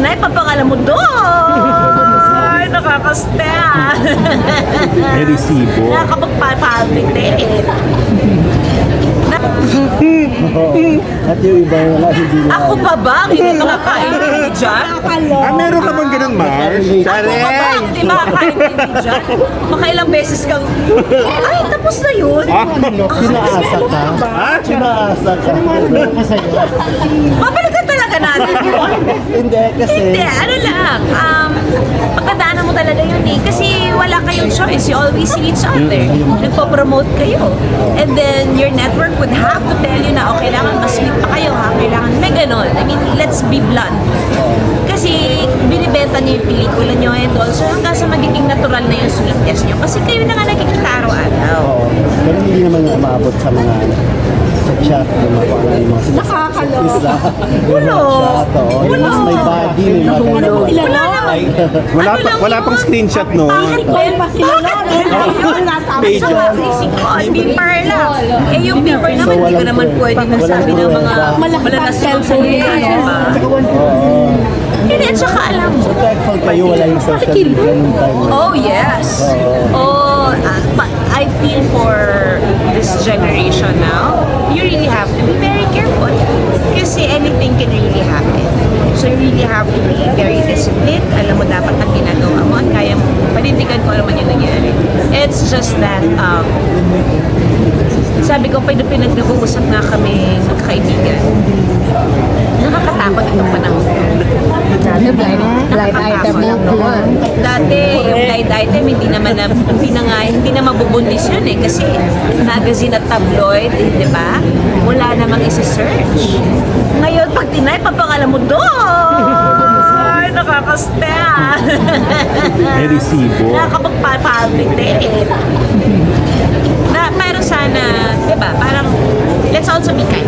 Tinay, papangalan mo doon! Ay, nakakastea! May resibo. Nakakapagpapalpitate. At yung iba wala, hindi na. Ako pa ba? Hindi makakaintindi dyan? Meron ka bang ganun, Mars? Ako pa ba? Hindi makakaintindi dyan? Makailang beses kang, ay, tapos na yun? Pinaasa ka? Pinaasa ka? Mabalikan talaga natin yun. Hindi, kasi... Hindi, ano lang, pagkadaanan mo talaga yun eh. Kasi wala kayong choice. You always see each other. Nagpo-promote kayo. And then, your network would have to tell you na, okay, kailangan mas sweet pa kayo ha. Kailangan may ganon. I mean, let's be blunt. Kasi, binibenta niyo yung pelikula niyo and also hanggang sa magiging natural na yung sweetness niyo. Kasi kayo na nga nakikita araw-araw. Oo. Pero hindi naman umabot sa mga sa chat, yung mga mga Nakakaloko. Ulo. chat, oo. Yung mas may body, may maganda. Wala naman. Wala pang screenshot, no? Bakit ba yun? Page. Sa isip ko, beeper lang. Eh yung beeper naman, hindi ko naman pwede magsabi ng mga malalakas sa liha, di ba? Hindi, at saka alam mo. So thankful kayo, wala yung social media nung time. Oh, yes. Oh, but I feel for this generation now, you really have to be very careful. Kasi anything can really happen. So you really have to be very disciplined. Alam mo dapat ang ginagawa mo at kaya mo panindigan ko naman yung nangyari. It's just that, sabi ko, pinag-uusap nga kami kaibigan. Nakakatakot itong panahon. Blind item lang noon. Dati, yung blind item, hindi na mabubundis yun eh. Kasi magazine at tabloid, di ba? Wala namang isi-search. Ngayon, pag tinay, papangalan mo doon! Ay, nakakastea! May resibo. Nakakapagpapalpitate. Pero sana, di ba, parang, let's also be kind.